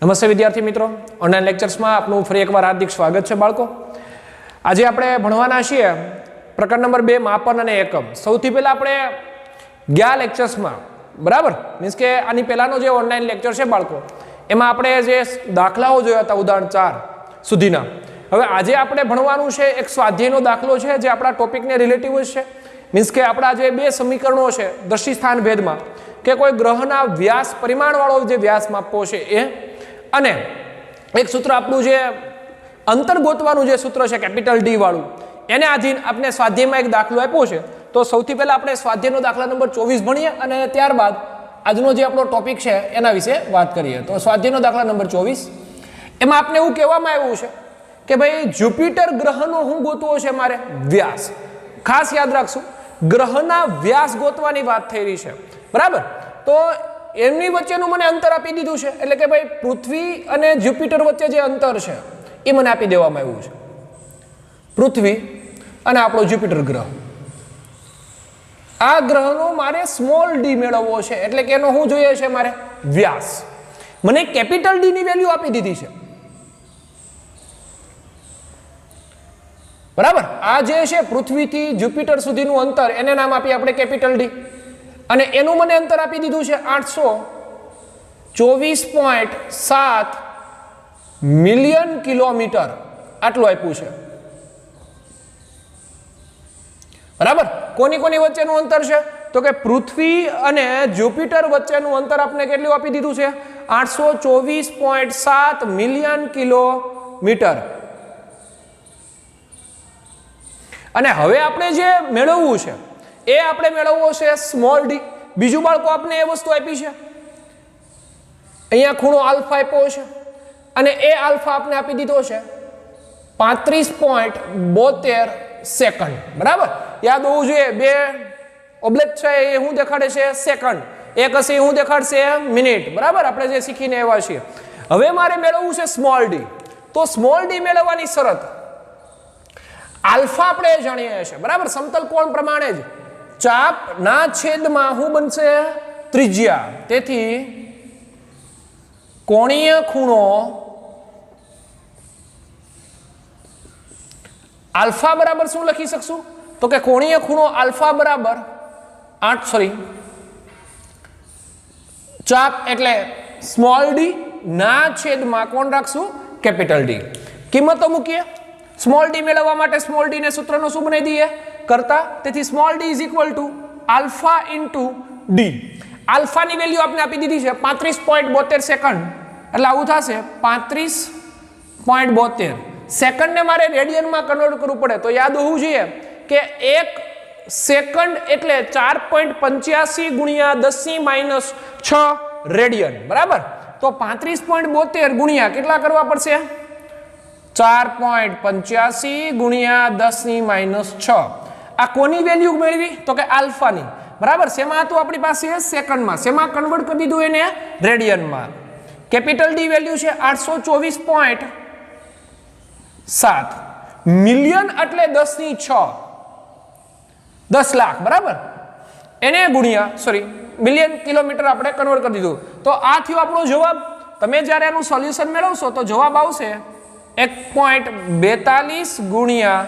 નમસ્તે વિદ્યાર્થી મિત્રો, ઓનલાઈન લેક્ચર્સમાં આપનું ફરી એકવાર હાર્દિક સ્વાગત છે બાળકો। આજે આપણે ભણવાના છીએ પ્રકરણ નંબર 2 માપન અને એકમ। સૌથી પહેલા આપણે ગયા લેક્ચર્સમાં બરાબર મીન્સ કે આની પહેલાનો જે ઓનલાઈન લેક્ચર છે બાળકો એમાં આપણે જે દાખલાઓ જોયા હતા ઉદાહરણ 4 સુધીના। હવે આજે આપણે ભણવાનું છે એક સ્વાધ્યાયનો દાખલો છે જે આપણા ટોપિકને રિલેટિવ જ છે। મીન્સ કે આપણા જે બે સમીકરણો છે દ્રષ્ટિ સ્થાન ભેદમાં કે કોઈ ગ્રહના વ્યાસ પરિમાણવાળો જે વ્યાસ માપવો છે એ અને એક સૂત્ર આપણું જે અંતર ગોતવાનું જે સૂત્ર છે કેપિટલ ડી વાળું એને આધીન આપણે સ્વાધ્યાયમાં એક દાખલો આપ્યો છે। તો સૌથી પહેલા આપણે સ્વાધ્યાયનો દાખલા નંબર 24 ભણીએ અને ત્યારબાદ આજનો જે આપણો ટોપિક છે એના વિશે વાત કરીએ। તો સ્વાધ્યાયનો દાખલા નંબર 24 એમાં આપણે એવું કહેવામાં આવ્યું છે કે ભાઈ જ્યુપિટર ગ્રહનો શું ગોતવો છે મારે વ્યાસ। ખાસ યાદ રાખશું ગ્રહના વ્યાસ ગોતવાની વાત થઈ રહી છે બરાબર। તો એમની વચ્ચેનું મને અંતર આપી દીધું છે એટલે કે ભાઈ પૃથ્વી અને જ્યુપિટર વચ્ચે જે અંતર છે એ મને આપી દેવામાં આવ્યું છે। પૃથ્વી અને આપણો જ્યુપિટર ગ્રહ, આ ગ્રહનો મારે સ્મોલ ડી મેળવવો છે એટલે કે એનો શું જોઈએ છે મારે વ્યાસ। મને કેપિટલ ડી ની વેલ્યુ આપી દીધી છે બરાબર। આ જે છે પૃથ્વીથી જ્યુપિટર સુધીનું અંતર એને નામ આપી આપણે કેપિટલ ડી અને એનું મને અંતર આપી દીધું છે 824.7 મિલિયન કિલોમીટર આટલું આપ્યું છે બરાબર। કોની કોની વચ્ચેનું અંતર છે તો કે પૃથ્વી અને જ્યુપિટર વચ્ચેનું અંતર આપણે કેટલું આપી દીધું છે 824.7 મિલિયન કિલોમીટર। અને હવે આપણે જે મેળવવું છે એ આપણે મેળવવો છે સ્મોલ ડી। બીજું બાળકો આપણે એ વસ્તુ આપી છે અહીંયા ખૂણો આલ્ફા આપ્યો છે અને એ આલ્ફા આપણે આપી દીધો છે 35.72 સેકન્ડ બરાબર। યાદ હોવું જોઈએ બે ઓબ્લેટ છે એ શું દેખાડે છે સેકન્ડ, એક હશે શું દેખાડશે મિનિટ બરાબર। આપણે જે શીખીને આવ્યા છીએ હવે મારે મેળવવું છે સ્મોલ ડી। તો સ્મોલ ડી મેળવવાની શરત આલ્ફા આપણે જાણીએ છીએ બરાબર। સમતલ કોણ પ્રમાણે જ ચાપ ના છેદમાં શું બનશે ત્રિજ્યા, તેથી કોણીય ખૂણો આલ્ફા બરાબર શું લખી શકશું તો કે કોણીય ખૂણો આલ્ફા બરાબર ચાપ એટલે સ્મોલ ડી ના છેદમાં કોણ રાખશું કેપિટલ ડી। કિંમતો મૂકીએ સ્મોલ ડી મેળવવા માટે સ્મોલ ડી ને સૂત્રનો શું બનાવી દઈએ કરતા, તેથી small d is equal to alpha into d. આલ્ફાની વેલ્યુ આપણે આપી દીધી છે 35.72 સેકન્ડ એટલે આવું થશે 35.72 સેકન્ડને મારે રેડિયનમાં કન્વર્ટ કરવું પડે તો યાદ હોવું જોઈએ કે 1 સેકન્ડ એટલે 4.85 ગુણ્યા 10⁻6 રેડિયન બરાબર। તો 35.72 ગુણ્યા કેટલા કરવા પડશે 4.85 ગુણ્યા 10⁻6। આ કોની વેલ્યુ મેળવી તો કે આલ્ફાની બરાબર। શેમાં હતું આપણી પાસે સેકન્ડમાં, શેમાં કન્વર્ટ કરી દીધું એને રેડિયનમાં। કેપિટલ ડી વેલ્યુ છે 824.7 મિલિયન એટલે 10⁻6 10 લાખ બરાબર। એને ગુણ્યા મિલિયન કિલોમીટર આપણે કન્વર્ટ કરી દીધું। તો આ થયો આપણો જવાબ। તમે જ્યારે એનું સોલ્યુશન મેળવશો તો જવાબ આવશે 1.42 ગુણ્યા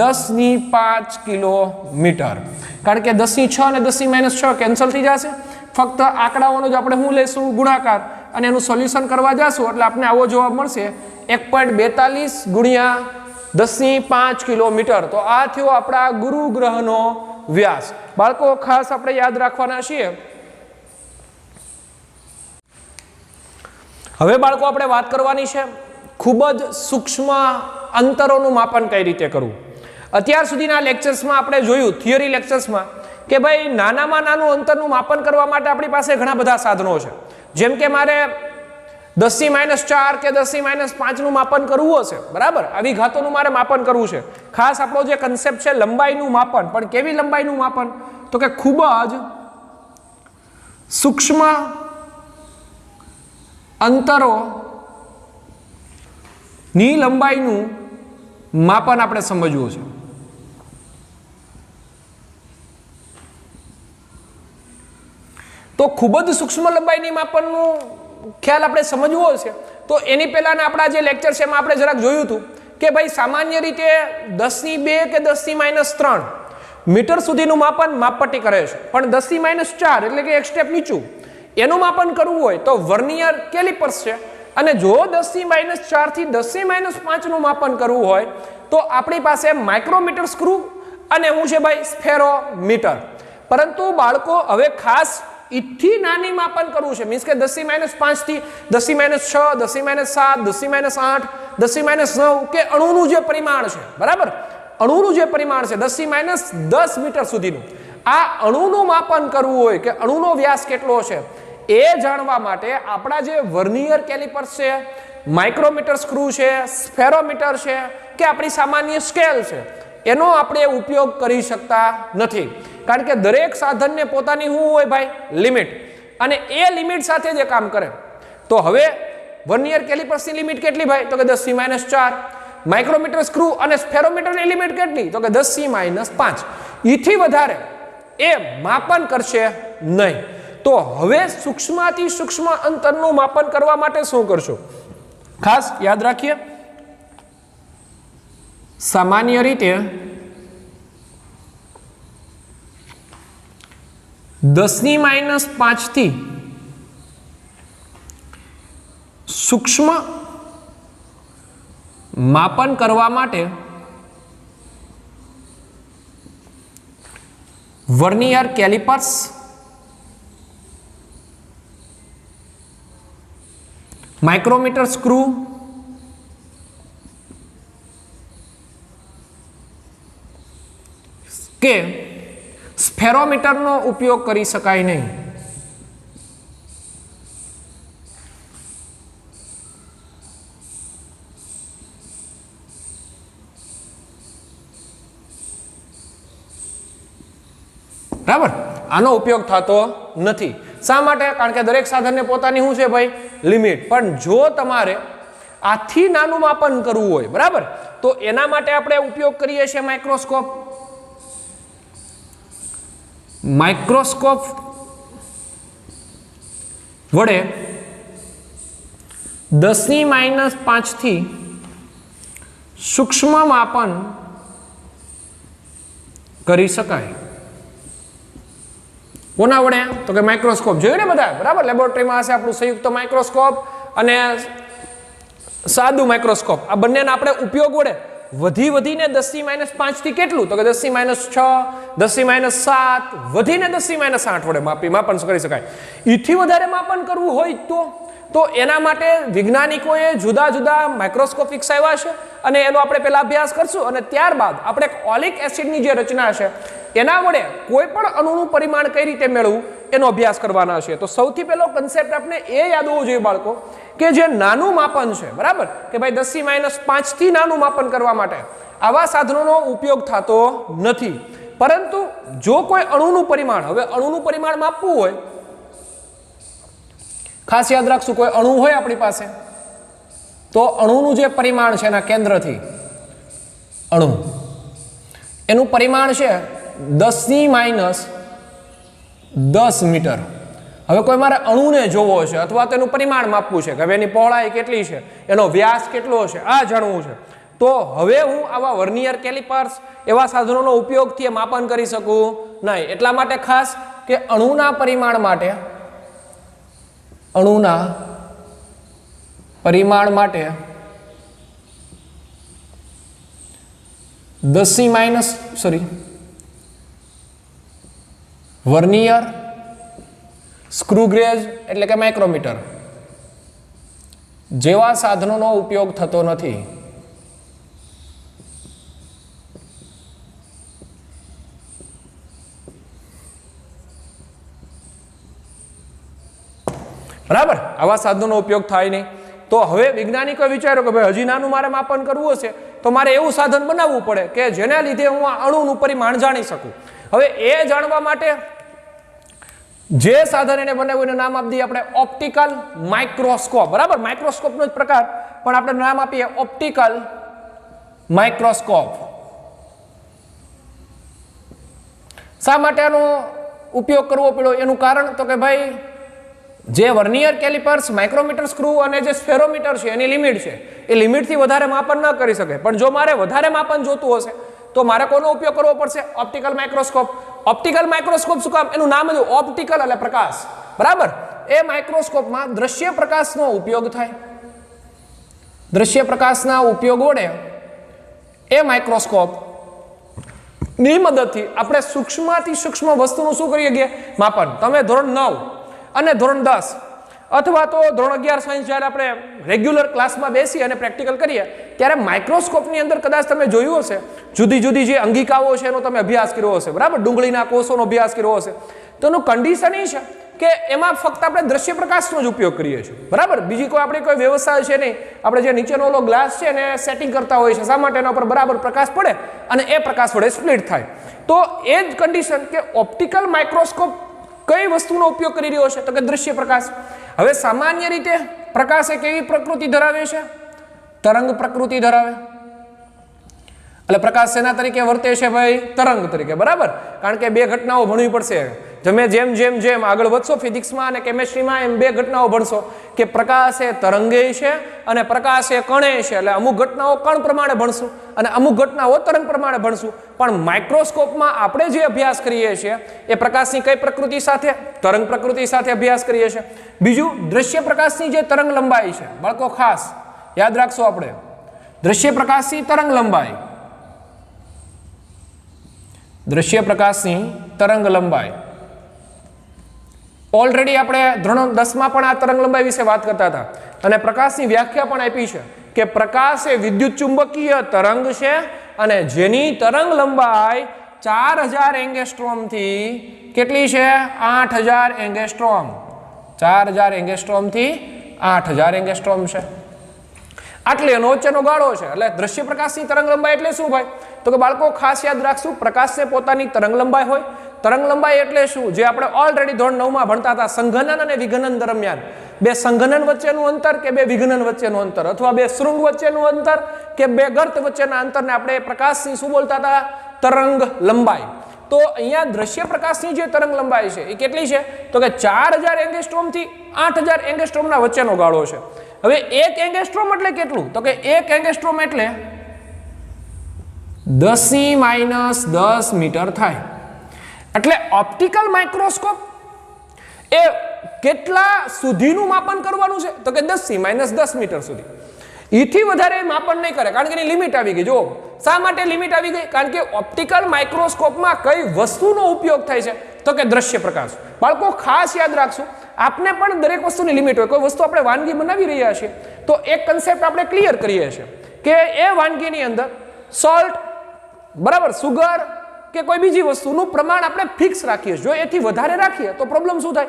10⁵ કિલોમીટર, કારણ કે 10⁶ અને 10⁻6 કેન્સલ થઈ જશે। ફક્ત આંકડાઓનો જ આપણે શું લેશું ગુણાકાર અને એનું સોલ્યુશન કરવા જશું એટલે આપણે આવો જવાબ મળશે 1.42 ગુણ્યા 10⁵ કિલોમીટર। તો આ થયો આપણા ગુરુ ગ્રહનો વ્યાસ। બાળકો ખાસ આપણે યાદ રાખવાના છીએ। હવે બાળકો આપણે વાત કરવાની છે ખૂબ જ સૂક્ષ્મ અંતરોનું માપન કઈ રીતે કરવું। અત્યાર સુધીના લેક્ચર્સમાં આપણે જોયું થિયરી લેક્ચર્સમાં કે ભાઈ નાનામાં નાનું અંતરનું માપન કરવા માટે આપણી પાસે ઘણા બધા સાધનો છે। જેમ કે મારે 10⁻4 કે 10⁻5 નું માપન કરવું હશે બરાબર, આવી ઘાતોનું મારે માપન કરવું છે। ખાસ આપણો જે કન્સેપ્ટ છે લંબાઈનું માપન, પણ કેવી લંબાઈનું માપન તો કે ખૂબ જ સૂક્ષ્મ અંતરો ની લંબાઈનું માપન આપણે સમજવું છે। તો ખૂબ જ સૂક્ષ્મ લંબાઈની માપનનું ખ્યાલ આપણે સમજવો છે તો એની પહેલાના આપણા જે લેક્ચર છે એમાં આપણે જરાક જોયું હતું કે ભાઈ સામાન્ય રીતે 10⁻2 કે 10⁻3 મીટર સુધીનું માપન માપપટ્ટી કરે છે, પણ 10⁻4 એટલે કે એક સ્ટેપ નીચું એનું માપન કરવું હોય તો વર્નિયર કેલિપર્સ છે, અને જો 10⁻4 થી 10⁻5 નું માપન કરવું હોય તો આપણી પાસે માઇક્રોમીટર સ્ક્રૂ અને હું છે ભાઈ સ્ફેરોમીટર. પરંતુ બાળકો હવે ખાસ ઈથી નાની માપન કરવું છે, મીન્સ કે 10⁻5 થી 10⁻6 10⁻7 10⁻8 10⁻9 કે અણુનું જે પરિમાણ છે, બરાબર, અણુનું જે પરિમાણ છે 10⁻10 મીટર સુધીનું, આ અણુનું માપન કરવું હોય કે અણુનો વ્યાસ કેટલો છે એ જાણવા માટે આપણા જે વર્નિયર કેલિપર્સ છે, માઇક્રોમીટર સ્ક્રૂ છે, સ્ફેરોમીટર છે કે આપણી સામાન્ય સ્કેલ છે એનો આપણે ઉપયોગ કરી શકતા નથી, કારણ કે દરેક સાધનને પોતાની શું હોય ભાઈ લિમિટ, અને એ લિમિટ સાથે જે કામ કરે. તો હવે વર્નિયર કેલિપર્સની લિમિટ કેટલી ભાઈ તો કે 10⁻4, માઇક્રોમીટર સ્ક્રૂ અને સ્ફેરોમીટરની લિમિટ કેટલી તો કે 10⁻5, ઈથી વધારે એ માપન કરશે નહીં. તો હવે સૂક્ષ્મથી સૂક્ષ્મ અંતરનું માપન કરવા માટે શું કરશો? ખાસ યાદ રાખીએ, સામાન્ય રીતે 10⁻5 થી સૂક્ષ્મ માપન કરવા માટે વર્નિયર કેલિપર્સ, માઇક્રોમીટર સ્ક્રૂ કે સ્ફેરોમીટરનો ઉપયોગ કરી શકાય નહીં. બરાબર, આનો ઉપયોગ થતો નથી. શા માટે? કારણ કે દરેક સાધનને પોતાની શું છે ભાઈ લિમિટ. પણ જો તમારે આથી નાનું માપન કરવું હોય, બરાબર, તો એના માટે આપણે ઉપયોગ કરીએ છીએ માઇક્રોસ્કોપ. માઇક્રોસ્કોપ વડે 10⁻5 થી સૂક્ષ્મ માપન કરી શકાય. કોના વડે તો કે માઇક્રોસ્કોપ. જોયું ને બધા, બરાબર, લેબોરેટરીમાં હશે આપણું સંયુક્ત માઇક્રોસ્કોપ અને સાદું માઇક્રોસ્કોપ. આ બંનેના આપણે ઉપયોગ વડે વધીને 10⁻5 થી કેટલું તો કે 10⁻6 10⁻7 વધીને 10⁻8 વડે માપન કરી શકાય. એથી વધારે માપન કરવું હોય તો એના માટે વૈજ્ઞાનિકોએ જુદા જુદા માઇક્રોસ્કોપ વિકસાવ્યા છે, અને એનો આપણે પહેલા અભ્યાસ કરશું, અને ત્યારબાદ આપણે ઓલિક એસિડની જે રચના છે એના વડે કોઈ પણ અણુનું પરિમાણ કઈ રીતે મેળવવું એનો અભ્યાસ કરવાના છે. તો સૌથી પહેલો કન્સેપ્ટ આપણે એ યાદ હોવો જોઈએ બાળકો કે જે નાનું માપન છે, બરાબર, કે ભાઈ 10⁻5 થી નાનું માપન કરવા માટે આવા સાધનોનો ઉપયોગ થતો નથી. પરંતુ જો કોઈ અણુનું પરિમાણ, હવે અણુનું પરિમાણ માપવું હોય, ખાસ યાદ રાખશું, કોઈ અણુ હોય આપણી પાસે તો અણુનું જે પરિમાણ છે એના કેન્દ્રથી અણુ એનું પરિમાણ છે 10⁻10 મીટર. હવે કોઈ મારે અણુને જોવો છે અથવા તેનું પરિમાણ માપવું છે કે હવે એની પહોળાઈ કેટલી છે, એનો વ્યાસ કેટલો છે, આ જાણવું છે, તો હવે હું આવા વર્નિયર કેલિપર્સ એવા સાધનોનો ઉપયોગથી માપન કરી શકું નહીં. એટલા માટે ખાસ કે અણુના પરિમાણ માટે 10⁻, વર્નિયર સ્ક્રૂ ગેજ એટલે કે માઇક્રોમીટર જેવા સાધનોનો ઉપયોગ થતો નથી. બરાબર, આવા સાધનોનો ઉપયોગ થાય નહીં. તો હવે વૈજ્ઞાનિકોએ વિચાર્યું કે ભાઈ હજી નાનું મારે માપન કરવું હશે તો મારે એવું સાધન બનાવવું પડે કે જેના લીધે હું આ અણુનું પરિમાણ જાણી શકું. હવે એ જાણવા માટે જે સાધન એને બનાવ્યું એનું નામ આપી દઈએ આપણે ઓપ્ટિકલ માઇક્રોસ્કોપ. બરાબર, માઇક્રોસ્કોપનો જ પ્રકાર, પણ આપણે નામ આપીએ ઓપ્ટિકલ માઇક્રોસ્કોપ. શા માટે આનો ઉપયોગ કરવો પડ્યો એનું કારણ તો કે ભાઈ જે વર્નિયર કેલિપર્સ, માઇક્રોમીટર સ્ક્રૂ અને જે સ્ફેરોમીટર છે એની લિમિટ છે, એ લિમિટથી વધારે માપન ન કરી શકે. પણ જો મારે વધારે માપન જોતું હશે તો મારે કોનો ઉપયોગ કરવો પડશે? Optical microscope. ઓપ્ટિકલ માઇક્રોસ્કોપ શું કામ? એનું નામ જ ઓપ્ટિકલ એટલે પ્રકાશ, બરાબર. એ માઇક્રોસ્કોપમાં દ્રશ્ય પ્રકાશનો ઉપયોગ થાય. દ્રશ્ય પ્રકાશના ઉપયોગ વડે એ માઇક્રોસ્કોપ ની મદદથી આપણે સૂક્ષ્મથી સૂક્ષ્મ વસ્તુનું શું કરીએ છીએ? માપન. તમે ધોરણ 9 અને ધોરણ 10 અથવા તો ધોરણ 11 સાયન્સ જ્યારે આપણે રેગ્યુલર ક્લાસમાં બેસી અને પ્રેક્ટિકલ કરીએ ત્યારે માઇક્રોસ્કોપની અંદર કદાચ તમે જોયું હશે, જુદી જુદી જે અંગિકાઓ છે એનો તમે અભ્યાસ કર્યો હશે, બરાબર. ડુંગળીના કોષોનો અભ્યાસ કર્યો હશે. તો એનું કન્ડિશન એ છે કે એમાં ફક્ત આપણે દ્રશ્ય પ્રકાશનો જ ઉપયોગ કરીએ છીએ, બરાબર. બીજી કોઈ આપણી કોઈ વ્યવસ્થા છે નહીં. આપણે જે નીચેનો ઓલો ગ્લાસ છે એને સેટિંગ કરતા હોય છે, શા માટે? એના ઉપર બરાબર પ્રકાશ પડે અને એ પ્રકાશ વડે સ્પ્લિટ થાય. તો એ જ કન્ડિશન કે ઓપ્ટિકલ માઇક્રોસ્કોપ કઈ વસ્તુનો ઉપયોગ કરી રહ્યો છે? તો કે દ્રશ્ય પ્રકાશ. હવે સામાન્ય રીતે પ્રકાશ એ કેવી પ્રકૃતિ ધરાવે છે? તરંગ પ્રકૃતિ ધરાવે. એટલે પ્રકાશ શેના તરીકે વર્તે છે ભાઈ? તરંગ તરીકે, બરાબર. કારણ કે બે ઘટનાઓ ભણવી પડશે. તમે જેમ આગળ વધશો ફિઝિક્સમાં અને કેમેસ્ટ્રીમાં એમ બે ઘટનાઓ ભણશો કે પ્રકાશ એ તરંગે છે અને પ્રકાશ એ કણે છે. એટલે અમુક ઘટનાઓ કણ પ્રમાણે ભણશું અને અમુક ઘટનાઓ તરંગ પ્રમાણે ભણશું. પણ માઇક્રોસ્કોપમાં આપણે જે અભ્યાસ કરીએ છીએ એ પ્રકાશની કઈ પ્રકૃતિ સાથે? તરંગ પ્રકૃતિ સાથે અભ્યાસ કરીએ છીએ. બીજું, દ્રશ્ય પ્રકાશની જે તરંગ લંબાઈ છે બાળકો, ખાસ યાદ રાખશો આપણે, દ્રશ્ય પ્રકાશની તરંગ લંબાઈ, દ્રશ્ય પ્રકાશની તરંગ લંબાઈ ઓલરેડી આપણે ધોરણ 10 માં પણ આ તરંગ લંબાઈ વિશે વાત કરતા હતા અને પ્રકાશની વ્યાખ્યા પણ આપી છે કે પ્રકાશ એ વિદ્યુત ચુંબકીય તરંગ છે અને જેની તરંગ લંબાઈ 4000 એંગસ્ટ્રોમ થી કેટલી છે? 8000 એંગસ્ટ્રોમ. 4000 એંગસ્ટ્રોમ થી 8000 એંગસ્ટ્રોમ છે. આટલી એનો વચ્ચેનો ગાળો છે. એટલે દ્રશ્ય પ્રકાશની તરંગ લંબાઈ એટલે શું ભાઈ? તો કે બાળકો ખાસ યાદ રાખશું, પ્રકાશને પોતાની તરંગ લંબાઈ હોય. તરંગ લંબાઈ એટલે શું? જે આપણે ઓલરેડી ધોરણ 9 માં ભણતા હતા, સંઘનન અને વિઘનન દરમિયાન બે સંઘનન વચ્ચેનું અંતર કે બે વિઘનન વચ્ચેનું અંતર અથવા બે શૃંગ વચ્ચેનું અંતર કે બે ગર્ત વચ્ચેના અંતરને આપણે પ્રકાશની શું બોલતા હતા? તરંગ લંબાઈ. તો અહીંયા દ્રશ્ય પ્રકાશની જે તરંગ લંબાઈ છે એ કેટલી છે? તો કે 4000 એંગસ્ટ્રોમ થી 8000 એંગસ્ટ્રોમના વચ્ચેનો ગાળો છે. હવે 1 એંગસ્ટ્રોમ એટલે કેટલું? તો કે 1 એંગસ્ટ્રોમ એટલે 10⁻10 મીટર થાય. એટલે ઓપ્ટિકલ માઇક્રોસ્કોપ એ કેટલા સુધીનું માપન કરવાનું છે? તો કે 10⁻10 મીટર સુધી. એથી વધારે માપન નહીં કરે કારણ કે એની લિમિટ આવી ગઈ. જો શા માટે લિમિટ આવી ગઈ? કારણ કે ઓપ્ટિકલ માઇક્રોસ્કોપમાં કઈ વસ્તુનો ઉપયોગ થાય છે? તો કે દ્રશ્ય પ્રકાશ. બાળકો ખાસ યાદ રાખશું, આપને પણ દરેક વસ્તુની લિમિટ હોય. કોઈ વસ્તુ આપણે વાનગી બનાવી રહ્યા છીએ તો એક કન્સેપ્ટ આપણે ક્લિયર કરીએ છીએ કે એ વાનગીની અંદર સોલ્ટ, બરાબર, સુગર કે કોઈ બીજી વસ્તુનું પ્રમાણ આપણે ફિક્સ રાખીએ. જો એથી વધારે રાખીએ તો પ્રોબ્લેમ શું થાય?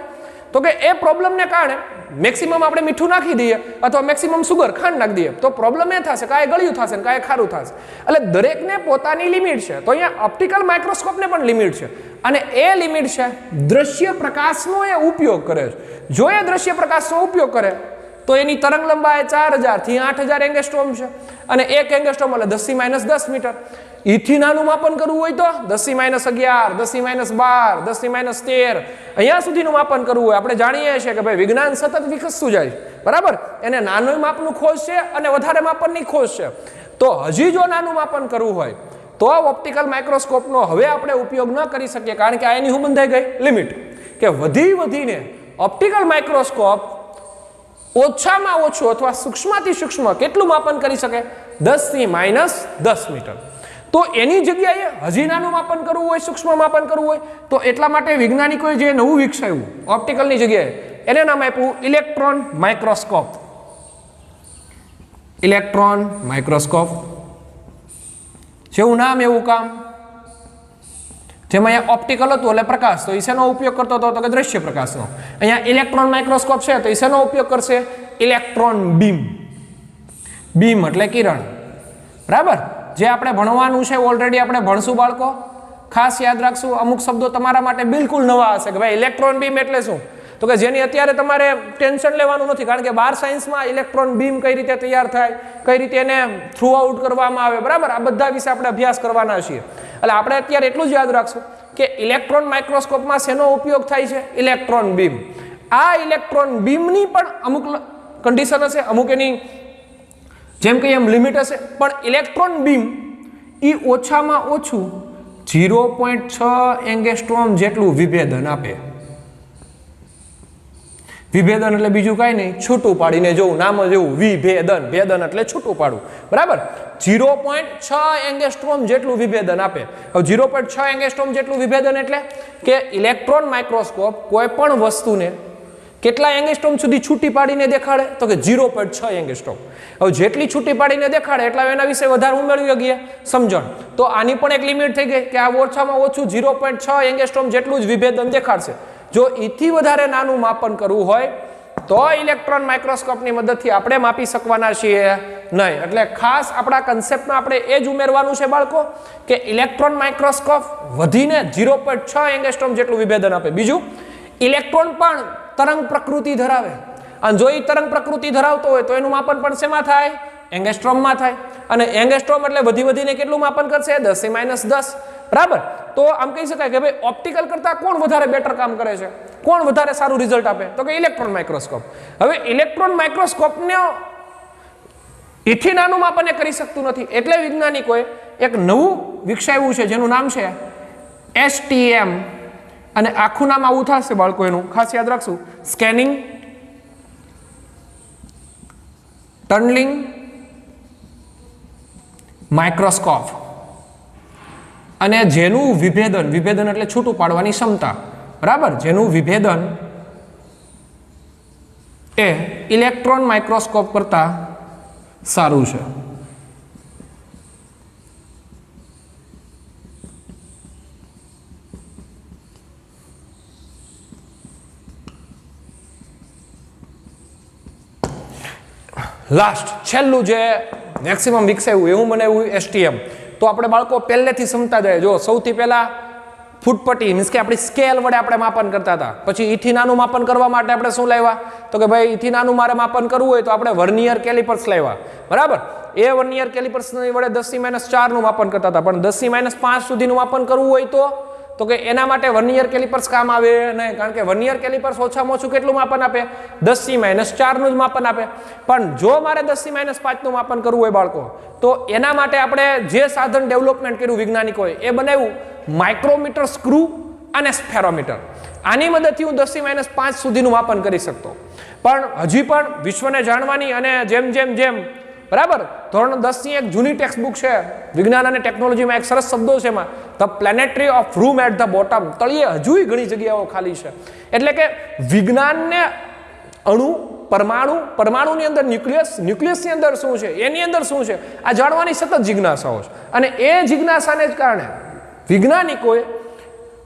તો કે એ પ્રોબ્લેમને કારણે મેક્સિમમ આપણે મીઠું નાખી દઈએ અથવા મેક્સિમમ સુગર, ખાંડ નાખી દઈએ તો પ્રોબ્લેમ એ થશે, કાંઈ ગળ્યું થશે ને કાંઈ ખારું થશે. એટલે દરેકને પોતાની લિમિટ છે. તો અહીંયા ઓપ્ટિકલ માઇક્રોસ્કોપને પણ લિમિટ છે અને એ લિમિટ છે દ્રશ્ય પ્રકાશનો એ ઉપયોગ કરે છે. જો એ દ્રશ્ય પ્રકાશનો ઉપયોગ કરે તો એની તરંગ લંબાઈ 4000 થી 8000 એંગસ્ટ્રોમ છે અને 1 એંગસ્ટ્રોમ એટલે 10⁻10 મીટર. એથી નાનું માપન કરવું હોય તો 10⁻11, 10⁻12, 10⁻13 અહીંયા સુધીનું માપન કરવું હોય. આપણે જાણીએ છીએ કે ભાઈ વિજ્ઞાન સતત વિકસતું જાય, બરાબર. એને નાનું માપનું ખોજ છે અને વધારે માપનની ખોજ છે. તો હજી જો નાનું માપન કરવું હોય તો ઓપ્ટિકલ માઇક્રોસ્કોપનો હવે આપણે ઉપયોગ ન કરી શકીએ કારણ કે આ એની શું બંધાઈ ગઈ? લિમિટ. કે વધીને ઓપ્ટિકલ માઇક્રોસ્કોપ ઓછામાં ઓછું અથવા સૂક્ષ્મથી સૂક્ષ્મ કેટલું માપન કરી શકે? 10⁻10 મીટર. તો એની જગ્યાએ હજી નાનું માપન કરવું હોય, સૂક્ષ્મ માપન કરવું હોય તો એટલા માટે વૈજ્ઞાનિકોએ જે નવું વિકસાવ્યું ઓપ્ટિકલની જગ્યાએ એને નામ આપ્યું ઇલેક્ટ્રોન માઇક્રોસ્કોપ. Electron microscope. જેવું નામ એવું કામ. જેમાં અહીંયા ઓપ્ટિકલ હતું એટલે પ્રકાશ, તો એ શેનો ઉપયોગ કરતો હતો? તો કે દ્રશ્ય પ્રકાશનો. અહીંયા ઇલેક્ટ્રોન માઇક્રોસ્કોપ છે તો એ શેનો ઉપયોગ કરશે? Electron beam. બીમ એટલે કિરણ, બરાબર. જે આપણે ભણવાનું છે ઓલરેડી આપણે ભણશું બાળકો. ખાસ યાદ રાખશું, અમુક શબ્દો તમારા માટે બિલકુલ નવા હશે કે ભાઈ ઇલેક્ટ્રોન બીમ એટલે શું? તો કે જેની અત્યારે તમારે ટેન્શન લેવાનું નથી કારણ કે 12 સાયન્સમાં ઇલેક્ટ્રોન બીમ કઈ રીતે તૈયાર થાય, કઈ રીતે એને થ્રુ આઉટ કરવામાં આવે, બરાબર. આ બધા વિશે આપણે અભ્યાસ કરવાના છીએ. એટલે આપણે અત્યારે એટલું જ યાદ રાખશું કે ઇલેક્ટ્રોન માઇક્રોસ્કોપમાં શેનો ઉપયોગ થાય છે? Electron beam. આ ઇલેક્ટ્રોન બીમની પણ અમુક કન્ડિશન હશે, અમુક એની જેમ કે એમ લિમિટ હશે, પણ ઇલેક્ટ્રોન બીમ એ ઓછામાં ઓછું 0.6 એંગસ્ટ્રોમ જેટલું વિભેદન આપે. વિભેદન એટલે બીજું કાંઈ નહીં, છૂટું પાડીને જોવું, નામ જેવું વિભેદન, ભેદન એટલે છૂટું પાડવું, બરાબર. 0.6 એંગસ્ટ્રોમ જેટલું વિભેદન આપે. હવે 0.6 એંગસ્ટ્રોમ જેટલું વિભેદન એટલે કે ઇલેક્ટ્રોન માઇક્રોસ્કોપ કોઈ પણ વસ્તુને કેટલા એંગસ્ટ્રોમ સુધી છૂટી પાડીને દેખાડે? તો કે 0.6 એંગસ્ટ્રોમ. હવે જેટલી છૂટી પાડીને દેખાડે એટલા એના વિશે વધારે ઉમેરવી ગઈએ સમજણ. તો આની પણ એક લિમિટ થઈ ગઈ કે આ ઓછામાં ઓછું 0.6 એંગસ્ટ્રોમ જેટલું જ વિભેદન દેખાડશે. જો એથી વધારે નાનું માપન કરવું હોય તો ઇલેક્ટ્રોન માઇક્રોસ્કોપની મદદથી આપણે માપી શકવાના છીએ નહીં. એટલે ખાસ આપણા કન્સેપ્ટમાં આપણે એ જ ઉમેરવાનું છે બાળકો કે ઇલેક્ટ્રોન માઇક્રોસ્કોપ વધીને 0.6 એંગસ્ટ્રોમ જેટલું વિભેદન આપે. બીજું, ઇલેક્ટ્રોન પણ તરંગ પ્રકૃતિ ધરાવે, અને જો એ તરંગ પ્રકૃતિ ધરાવતો હોય તો એનું માપન પણ શેમાં થાય? એંગસ્ટ્રોમમાં થાય. અને એંગસ્ટ્રોમ એટલે વધીને કેટલું માપન કરશે? 10⁻10, બરાબર. તો આમ કહી શકાય કે ભાઈ ઓપ્ટિકલ કરતા કોણ વધારે બેટર કામ કરે છે, કોણ વધારે સારું રિઝલ્ટ આપે? તો કે ઇલેક્ટ્રોન માઇક્રોસ્કોપ. હવે ઇલેક્ટ્રોન માઇક્રોસ્કોપને એથી નાનું માપન એ કરી શકતું નથી, એટલે વૈજ્ઞાનિકોએ એક નવું વિકસાવ્યું છે જેનું નામ છે STM, અને આખું નામ આવું થશે બાળકો, એનું ખાસ યાદ રાખશું, સ્કેનિંગ ટનલિંગ માઇક્રોસ્કોપ. અને જેનું વિભેદન એટલે છૂટું પાડવાની ક્ષમતા, બરાબર, જેનું વિભેદન એ ઇલેક્ટ્રોન માઇક્રોસ્કોપ કરતા સારું છે. લાસ્ટ છેલ્લું જે મેક્સિમમ વિકસાવ્યું એવું બનાવ્યું STM. તો આપણે બાળકો પહેલેથી સમજતા જાય. જો સૌથી પહેલા ફૂટપટ્ટી મીન્સ કે આપણી સ્કેલ વડે આપણે માપન કરતા હતા. પછી ઈથી નાનું માપન કરવા માટે આપણે શું લાવ્યા? તો કે ભાઈ ઈથી નાનું મારે માપન કરવું હોય તો આપણે વર્નિયર કેલિપર્સ લાવ્યા, બરાબર. એ વર્નિયર કેલિપર્સ વડે 10⁻4 નું માપન કરતા હતા. પણ 10⁻5 સુધીનું માપન કરવું હોય તો કે એના માટે વર્નિયર કેલિપર્સ કામ આવે નહીં, કારણ કે વર્નિયર કેલિપર્સ ઓછામાં ઓછું કેટલું માપન આપે? 10⁻4 નું જ માપન આપે. પણ જો મારે 10⁻5 નું માપન કરવું હોય બાળકો, તો એના માટે આપણે જે સાધન ડેવલપમેન્ટ કર્યું વૈજ્ઞાનિકોએ એ બનાવ્યું માઇક્રોમીટર સ્ક્રૂ અને સ્ફેરોમીટર. આની મદદથી હું 10⁻5 સુધીનું માપન કરી શકતો. પણ હજી પણ વિશ્વને જાણવાની અને જેમ બરાબર ધોરણ 10 ની એક જૂની ટેક્સ્ટ બુક છે વિજ્ઞાન અને ટેકનોલોજીમાં, એક સરસ શબ્દો છે એમાં, the plenty of room at the bottom. તળિયે હજુય ઘણી જગ્યાઓ ખાલી છે. એટલે કે વિજ્ઞાનને અણુ, પરમાણુની અંદર ન્યુક્લિયસની અંદર શું છે, એની અંદર શું છે, આ જાણવાની સતત જિજ્ઞાસાઓ છે. અને એ જિજ્ઞાસાને જ કારણે વૈજ્ઞાનિકોએ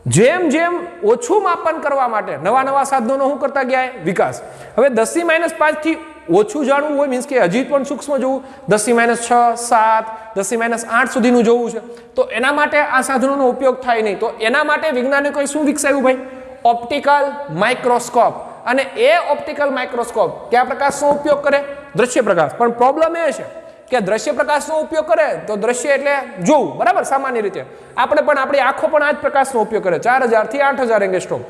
જેમ ઓછું માપન કરવા માટે નવા સાધનોનો શું કરતા ગયા? વિકાસ. હવે 10⁻5 થી ઓછું જાણવું હોય, મીન્સ કે હજી પણ સૂક્ષ્મ જોવું, 10⁻6, 7, 10⁻8 સુધીનું જોવું છે, તો એના માટે આ સાધનોનો ઉપયોગ થાય નહીં. તો એના માટે વૈજ્ઞાનિકોએ શું વિકસાવ્યું ભાઈ? Optical microscope. અને એ ઓપ્ટિકલ માઇક્રોસ્કોપ કયા પ્રકાશનો ઉપયોગ કરે? દ્રશ્ય પ્રકાશ. પણ પ્રોબ્લેમ એ છે કે દ્રશ્ય પ્રકાશનો ઉપયોગ કરે તો દ્રશ્ય એટલે જોવું, બરાબર. સામાન્ય રીતે આપણે પણ આપણી આંખો પણ આ જ પ્રકાશનો ઉપયોગ કરે, 4000 થી 8000 એંગસ્ટ્રોમ.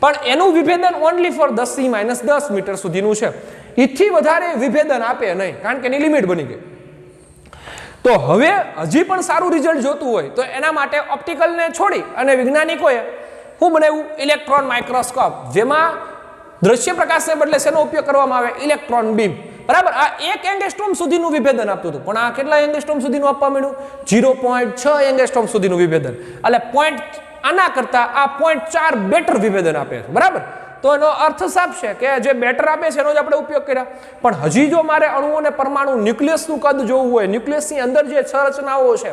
પણ એનું વિભેદન ઓનલી ફોર 10⁻10 મીટર સુધીનું છે. એથી વધારે વિભેદન આપે નહીં, કારણ કે એની લિમિટ બની ગઈ. તો હવે હજી પણ સારું રિઝલ્ટ જોતું હોય તો એના માટે ઓપ્ટિકલને છોડી અને વૈજ્ઞાનિકોએ શું બનાવ્યું? ઇલેક્ટ્રોન માઇક્રોસ્કોપ, જેમાં દ્રશ્ય પ્રકાશને બદલે શેનો ઉપયોગ કરવામાં આવે? ઇલેક્ટ્રોન બીમ, બરાબર. આ 1 એંગસ્ટ્રોમ સુધીનું વિભેદન આપતું હતું, પણ આ કેટલા એંગસ્ટ્રોમ સુધીનું આપવા માંડ્યું? 0.6 એંગસ્ટ્રોમ સુધીનું વિભેદન. એટલે આના કરતા આ 0.4 બેટર વિભેદન આપે છે, બરાબર. તો એનો અર્થ સાફ છે કે જે બેટર આપે છે એનો જ આપણે ઉપયોગ કર્યા. પણ હજી જો મારે અણુ અને પરમાણુ ન્યુક્લિયસનું કદ જોવું હોય, ન્યુક્લિયસની અંદર જે સંરચનાઓ છે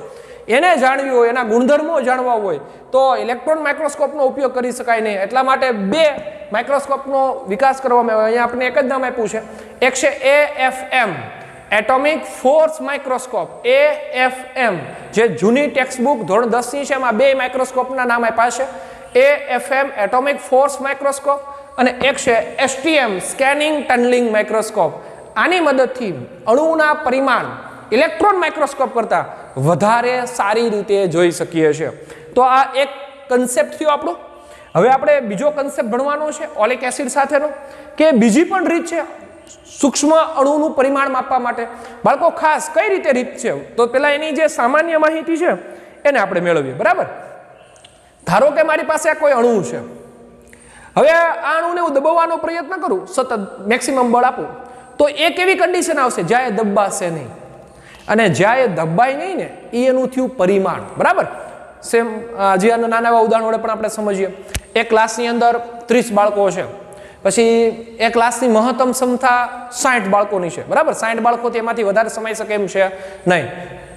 એને જાણવી હોય, એના ગુણધર્મો જાણવા હોય, તો ઇલેક્ટ્રોન માઇક્રોસ્કોપનો ઉપયોગ કરી શકાય નહીં. એટલા માટે 2 માઇક્રોસ્કોપનો વિકાસ કરવામાં આવ્યો. અહીંયા આપણે એક જ નામ આપ્યું છે. એક છે AFM, atomic force microscope. AFM જે જૂની ટેક્સ્ટ બુક ધોરણ 10 ની છે એમાં 2 માઇક્રોસ્કોપના નામ આપ્યા છે. AFM એટોમિક ફોર્સ માઇક્રોસ્કોપ અને એક છે STM સ્કેનિંગ ટનલિંગ માઇક્રોસ્કોપ. આની મદદથી અણુના પરિમાણ ઇલેક્ટ્રોન માઇક્રોસ્કોપ કરતા વધારે સારી રીતે જોઈ શકીએ છીએ. તો આ એક કન્સેપ્ટ થયો આપણો. હવે આપણે બીજો કન્સેપ્ટ ભણવાનો છે ઓલિક એસિડ સાથેનો, કે બીજી પણ રીત છે સૂક્ષ્મ અણુનું પરિમાણ માપવા માટે. બાળકો ખાસ કઈ રીતે રીત છે, તો પેલા એની જે સામાન્ય માહિતી છે એને આપણે મેળવીએ. બરાબર, ધારો કે મારી પાસે કોઈ અણુ છે. હવે આ અણુને હું દબાવવાનો પ્રયત્ન કરું, સતત મેક્સિમમ બળ આપું, તો એક એવી કન્ડિશન આવશે જ્યાં એ દબાશે નહીં, અને જ્યાં એ દબાય નહીં ને એ એનું થયું પરિમાણ. બરાબર, સેમ જે નાના એવા ઉદાહરણ વડે પણ આપણે સમજીએ. એક ક્લાસની અંદર 30 બાળકો છે, પછી એ ક્લાસની મહત્તમ ક્ષમતા 60 બાળકોની છે. બરાબર, 60 બાળકો તેમાંથી વધારે સમાઈ શકે એમ છે નહીં,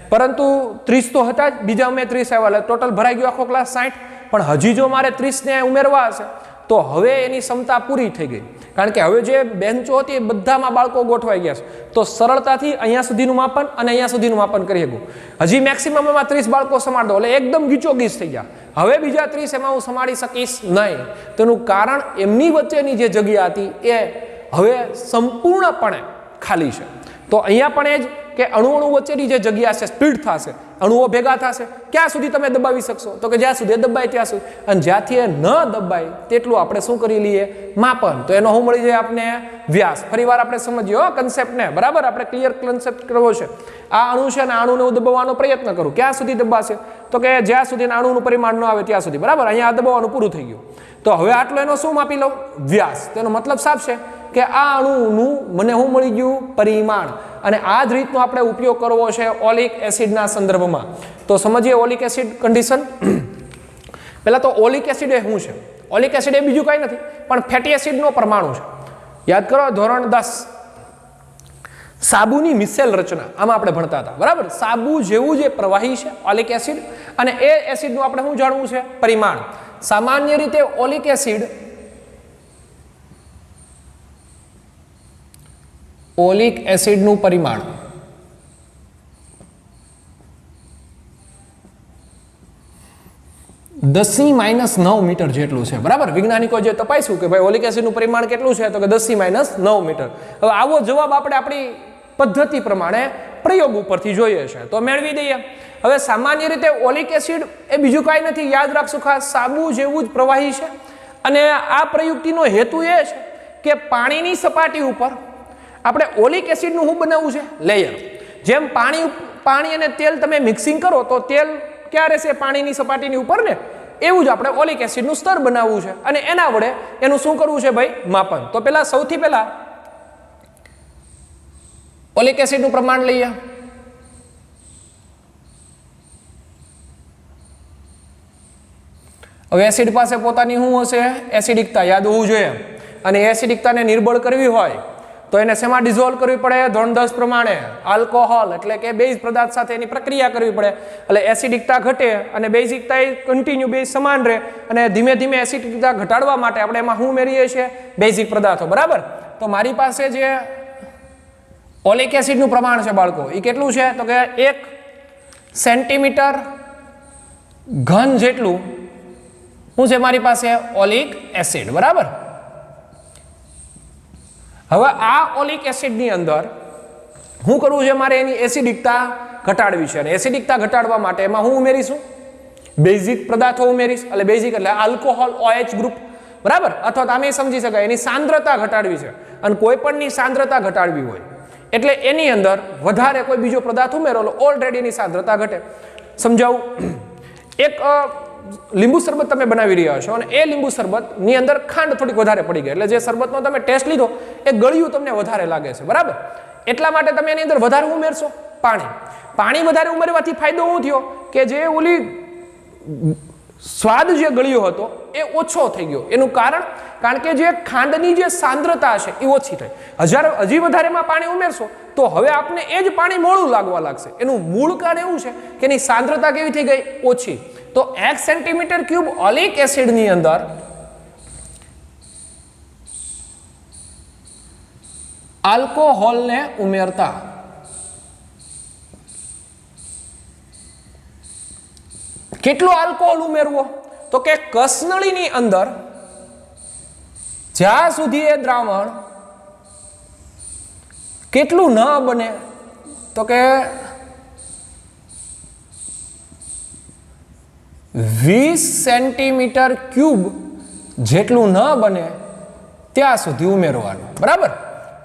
પરંતુ 30 તો હતા જ, બીજા અમે 30 આવ્યા, ટોટલ ભરાઈ ગયો આખો ક્લાસ 60. પણ હજી જો મારે 30 ને ઉમેરવા હશે તો હવે એની ક્ષમતા પૂરી થઈ ગઈ, કારણ કે હવે જે બેન્ચો હતી એ બધામાં બાળકો ગોઠવાઈ ગયા છે. તો સરળતાથી અહીંયા સુધીનું માપન અને અહીંયા સુધીનું માપન કરી શકું. હજી મેક્સિમમમાં 30 બાળકો સમાડ દો એટલે એકદમ ગીચોગીચ થઈ ગયા. હવે બીજા 30 એમાં હું સમાડી શકીશ નહીં. તેનું કારણ એમની વચ્ચેની જે જગ્યા હતી એ હવે સંપૂર્ણપણે ખાલી છે. તો અહીંયા પણ એ જ કે અણુ વચ્ચેની જે જગ્યા છે સ્પ્લિટ થશે, અણુઓ ભેગા થશે. ક્યાં સુધી તમે દબાવી શકશો, તો કે જ્યાં સુધી દબાય ત્યાં સુધી, અને જ્યાંથી એ ન દબાય તેટલું આપણે શું કરી લઈએ, માપન. તો એનો શું મળી જાય આપને, વ્યાસ. ફરીવાર આપણે સમજીએ કન્સેપ્ટને. બરાબર, આપણે ક્લિયર કન્સેપ્ટ કરવો છે. આ અણુ છે ને અણુને હું દબાવવાનો પ્રયત્ન કરું, ક્યાં સુધી દબાશે, તો કે જ્યાં સુધી અણુનું પરિમાણ ન આવે ત્યાં સુધી. બરાબર, અહીંયા દબાવવાનું પૂરું થઈ ગયું. તો હવે આટલો એનો શું માપી લઉં, વ્યાસ. તેનો મતલબ સાફ છે કે આ અણુનું મને શું મળી ગયું, પરિમાણ. અને આ જ રીતનો આપણે ઉપયોગ કરવો છે ઓલિક એસિડના સંદર્ભમાં. તો સમજીએ ઓલિક એસિડ કન્ડિશન. પહેલા તો ઓલિક એસિડ એ શું છે? ઓલિક એસિડ એ બીજું કંઈ નથી પણ ફેટી એસિડનો પરમાણુ છે. યાદ કરો, ધોરણ 10 સાબુની મિસેલ રચના આમાં આપણે ભણતા હતા. બરાબર, સાબુ જેવું જે પ્રવાહી છે ઓલિક એસિડ, અને એ એસિડનું આપણે શું જાણવું છે, પરિમાણ. સામાન્ય રીતે ઓલિક એસિડ ઓલિક એસિડનું પરિમાણ (10⁻⁹ મીટર જેટલું છે. બરાબર, વૈજ્ઞાનિકો જે તપાસ્યું કે ભાઈ ઓલિક એસિડનું પરિમાણ કેટલું છે, તો કે 10⁻⁹ મીટર. હવે આવો જવાબ આપણે આપણી પદ્ધતિ પ્રમાણે પ્રયોગ ઉપરથી જોઈએ છે તો મેળવી દઈએ. હવે સામાન્ય રીતે ઓલિક એસિડ એ બીજું કાંઈ નથી, યાદ રાખશું ખાસ, સાબુ જેવું જ પ્રવાહી છે. અને આ પ્રયુક્તિનો હેતુ એ છે કે પાણીની સપાટી ઉપર આપણે ઓલિક એસિડનું શું બનાવવું છે, લેયર. જેમ પાણી અને તેલ તમે મિક્સિંગ કરો તો તેલ ક્યાં રહેશે, પાણીની સપાટીની ઉપર ને, એવું જ આપણે ઓલિક એસિડનું સ્તર બનાવવું છે. અને એના વડે એનું શું કરવું છે ભાઈ, માપન. તો સૌથી પહેલા ઓલિક એસિડનું પ્રમાણ લઈએ. હવે એસિડ પાસે પોતાની શું હશે, એસિડિકતા યાદ હોવું જોઈએ. અને એસિડિકતાને નિર્બળ કરવી હોય તો એને શેમાં ડિઝોલ્વ કરવી પડે, ધોરણ 10 પ્રમાણે આલ્કોહોલ એટલે કે બેઝ પદાર્થ સાથે એની પ્રક્રિયા કરવી પડે. એટલે એસિડિકતા ઘટે અને બેઝિકતા એ કન્ટિન્યુ બેઝ સમાન રહે. અને ધીમે ધીમે એસિડિકતા ઘટાડવા માટે આપણે એમાં શું મેળવીએ છીએ, બેઝિક પદાર્થો. બરાબર, તો મારી પાસે જે ઓલિક એસિડનું પ્રમાણ છે બાળકો, એ કેટલું છે, તો કે 1 સેન્ટીમીટર ઘન જેટલું શું છે મારી પાસે, ઓલિક એસિડ. બરાબર, હવે આ ઓલિક એસિડની અંદર શું કરવું છે, મારે એની એસિડિકતા ઘટાડવી છે. અને એસિડિકતા ઘટાડવા માટે એમાં હું ઉમેરીશું, બેઝિક પદાર્થો ઉમેરીશ. એટલે બેઝિક એટલે આલ્કોહોલ, OH ગ્રુપ. બરાબર, અથવા તમે સમજી શકાય એની સાંદ્રતા ઘટાડવી છે. અને કોઈ પણની સાંદ્રતા ઘટાડવી હોય એટલે એની અંદર વધારે કોઈ બીજો પદાર્થ ઉમેરો, ઓલરેડી એની સાંદ્રતા ઘટે. સમજાવું, એક લીંબુ શરબત તમે બનાવી રહ્યા છો અને એ લીંબુ શરબતની અંદર ખાંડ થોડીક વધારે પડી ગઈ, એટલે જે શરબતનો તમે ટેસ્ટ લીધો એ ગળ્યું તમને વધારે લાગે છે. બરાબર, એટલા માટે તમે એની અંદર વધારે ઉમેરશો પાણી. પાણી વધારે ઉમેરવાથી ફાયદો શું થયો કે જે ઓલી સ્વાદ જે ગળ્યો હતો એ ઓછો થઈ ગયો. એનું કારણ કે જે ખાંડની જે સાંદ્રતા છે એ ઓછી થઈ. હજી વધારેમાં પાણી ઉમેરશો તો હવે આપને એ જ પાણી મોળું લાગવા લાગશે. એનું મૂળ કારણ એવું છે કે એની સાંદ્રતા કેવી થઈ ગઈ, ઓછી. તો 1 સેન્ટીમીટર ક્યુબ ઓલિક એસિડની અંદર આલ્કોહોલને ઉમેરતા કેટલો આલ્કોહોલ ઉમેરવો, તો કે કસનળીની અંદર જ્યાં સુધી એ દ્રાવણ કેટલું ન બને, તો કે 20 સેન્ટીમીટર ક્યુબ જેટલું ન બને ત્યાં સુધી ઉમેરવાનું. બરાબર.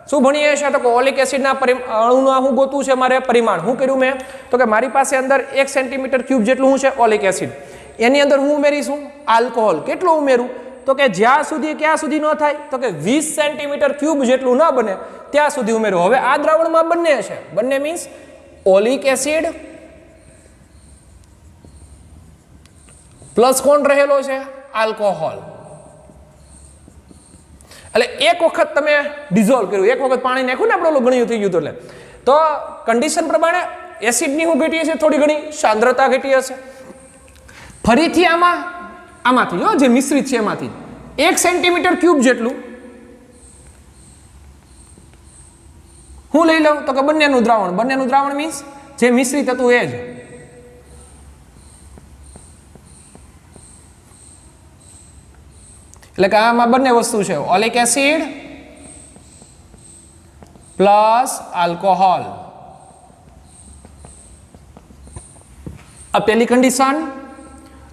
શું ભણીએ છીએ? તો કે ઓલિક એસિડના અણુના હું ગોતું છે મારે પરિમાણ. શું કર્યું મેં? તો કે મારી પાસે અંદર 1 સેન્ટીમીટર ક્યુબ જેટલું શું છે? Oleic acid. એની અંદર હું ઉમેરીશું આલ્કોહોલ. કેટલું ઉમેરું? તો કે જ્યાં સુધી ક્યાં સુધી ન થાય? તો કે 20 સેન્ટીમીટર ક્યુબ જેટલું ન બને ત્યાં સુધી ઉમેરું. હવે આ દ્રાવણમાં બંને છે. બંને મીન્સ ઓલિક એસિડ પ્લસ કોણ રહેલો છે? આલ્કોહોલ. એટલે એક વખત તમે ડિઝોલ્વ કર્યું, એક વખત પાણી નાખ્યું ને, આપણે ઓલું ગણ્યું થઈ ગયું. એટલે તો કન્ડિશન પ્રમાણે એસિડની હું ઘટી હશે, થોડી ઘણી સાંદ્રતા ઘટી હશે. ફરીથી આમાંથી જે મિશ્રિત છે એમાંથી 1 સેન્ટીમીટર ક્યુબ જેટલું હું લઈ લઉં. તો કે બંનેનું દ્રાવણ મીન્સ જે મિશ્રિત હતું એ જ. એટલે કે આમાં બંને વસ્તુ છે, ઓલિક એસિડ પ્લસ આલ્કોહોલ. આ પહેલી કન્ડિશન,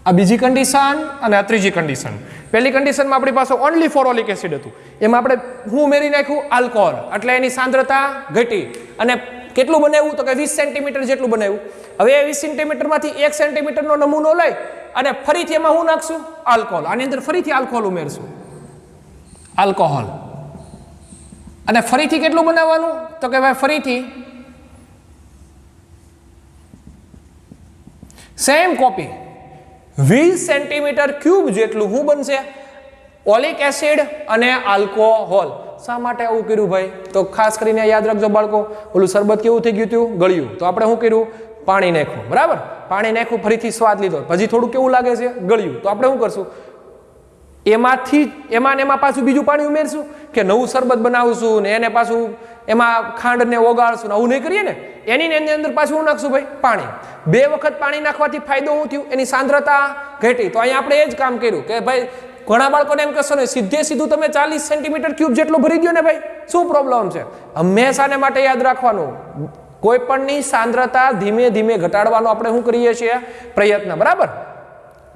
આ બીજી કન્ડિશન અને આ ત્રીજી કન્ડિશન. પહેલી કન્ડિશનમાં આપણી પાસે ઓનલી ફોર ઓલિક એસિડ હતું, એમાં આપણે હું ઉમેરી નાખ્યું આલ્કોહોલ, એટલે એની સાંદ્રતા ઘટી અને કેટલું બનાવ્યું? તો કે 20 સેન્ટીમીટર જેટલું બનાવ્યું. હવે એ 20 સેન્ટીમીટરમાંથી 1 સેન્ટીમીટરનો નમૂનો લઈ અને ફરીથી એમાં હું નાખશું આલ્કોહોલ. આની અંદર ફરીથી આલ્કોહોલ ઉમેરશું, આલ્કોહોલ. અને ફરીથી કેટલું બનાવવાનું? તો કે ભાઈ ફરીથી સેમ કોપી 20 સેન્ટીમીટર ક્યુબ જેટલું શું બનશે? ઓલિક એસિડ અને આલ્કોહોલ. શા માટે આવું કર્યું ભાઈ? તો ખાસ કરીને યાદ રાખજો બાળકો, ઓલું શરબત કેવું થઈ ગયું હતું? ગળ્યું. તો આપણે શું કર્યું? પાણી નાખ્યું. બરાબર, પાણી નાખ્યું, ફરીથી સ્વાદ લીધો, પછી થોડું કેવું લાગે છે? ગળ્યું. તો આપણે શું કરશું? એમાં પાછું બીજું પાણી ઉમેરશું કે નવું શરબત બનાવશું ને એને પાછું એમાં ખાંડને ઓગાળશું? આવું નહીં કરીએ ને. એની અંદર પાછું શું નાખશું ભાઈ? પાણી. 2 વખત પાણી નાખવાથી ફાયદો શું થયું? એની સાંદ્રતા ઘટી. તો અહીંયા આપણે એ જ કામ કર્યું કે ભાઈ ઘણા બાળકોને એમ કહેશો ને સીધું તમે 40 સેન્ટીમીટર ક્યુબ જેટલું ભરી દો ને ભાઈ, શું પ્રોબ્લેમ છે? હંમેશાને માટે યાદ રાખવાનું, કોઈ પણની સાંદ્રતા ધીમે ધીમે ઘટાડવાનો આપણે શું કરીએ છીએ? પ્રયત્ન. બરાબર.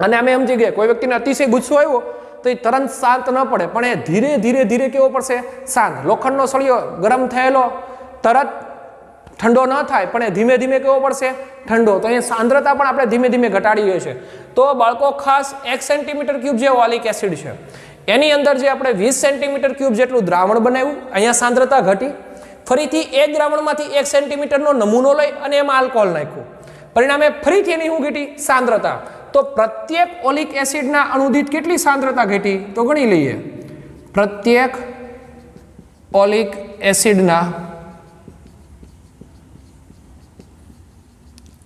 અને અમે સમજી ગયા, કોઈ વ્યક્તિને અતિશય ગુસ્સો આવ્યો તો એ તરત શાંત ન પડે, પણ એ ધીરે ધીરે કેવો પડશે? શાંત. લોખંડનો સળિયો ગરમ થયેલો તરત ઠંડો ન થાય, પણ એ ધીમે ધીમે કેવો પડશે? ઠંડો. તો અહીંયા સાંદ્રતા પણ આપણે ધીમે ધીમે ઘટાડીએ છીએ. તો બાળકો ખાસ 1 સેન્ટીમીટર ક્યુબ જે ઓલિક એસિડ છે એની અંદર જે આપણે 20 સેન્ટીમીટર ક્યુબ જેટલું દ્રાવણ બનાવ્યું, અહીંયા સાંદ્રતા ઘટી. ફરીથી એ દ્રાવણમાંથી 1 સેન્ટીમીટરનો નમૂનો લઈ અને એમાં આલ્કોહોલ નાખ્યું, પરિણામે ફરીથી એની શું ઘટી? સાંદ્રતા. તો પ્રત્યેક ઓલિક એસિડના અણુ દીઠ કેટલી સાંદ્રતા ઘટી? તો ગણી લઈએ. પ્રત્યેક ઓલિક એસિડના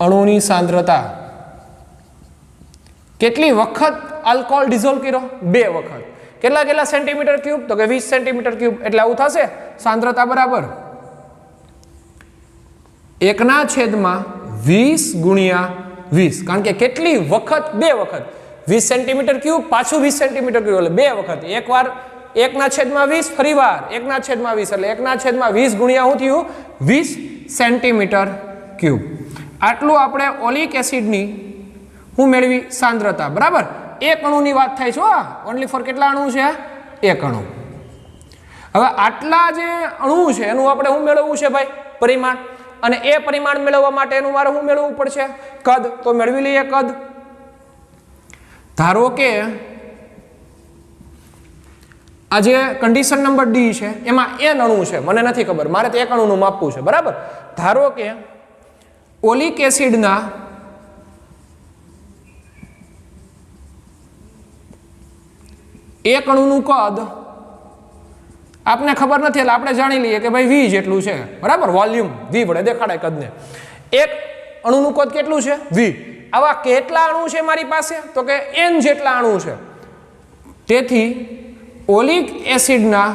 અણુની સાંદ્રતા કેટલી વખત આલ્કોહોલ ડિઝોલ્વ કર્યો? 2 વખત. કેટલા સેન્ટીમીટર ક્યુબ? તો કે 20 સેન્ટીમીટર ક્યુબ. એટલે આવું થશે સાંદ્રતા બરાબર 1/20 ગુણ્યા 20. કારણ કે કેટલી વખત? 2 વખત. 20 સેન્ટીમીટર ક્યુબ પાછું 20 સેન્ટીમીટર ક્યુબ, એટલે 2 વખત. એકવાર 1/20, ફરીવાર 1/20, એટલે 1/20 ગુણ્યા શું થયું? 20 સેન્ટીમીટર ક્યુબ. આટલું આપણે ઓલિક એસિડની હું મેળવી સાંદ્રતા. બરાબર. એક અણુની વાત થાય છે. ઓનલી ફોર કેટલા અણુ છે? 1 અણુ. હવે આટલા જે અણુ છે એનું આપણે શું મેળવવું છે ભાઈ? પરિમાણ. અને એ પરિમાણ મેળવવા માટે એનું મારે શું મેળવવું પડશે? કદ. તો મેળવી લઈએ કદ. ધારો કે આ જે કન્ડિશન નંબર ડી છે એમાં n અણુ છે, મને નથી ખબર, મારે તો 1 અણુનું માપવું છે. બરાબર. ધારો કે ઓલિક એસિડના એક અણુનું કદ આપને ખબર નથી, એટલે આપણે જાણી લઈએ કે ભાઈ v જેટલું છે. બરાબર. વોલ્યુમ v વડે દેખાડાય કદને. એક અણુનું કદ કેટલું છે? v. આવા કેટલા અણુ છે મારી પાસે? તો કે n જેટલા અણુ છે. તેથી ઓલિક એસિડના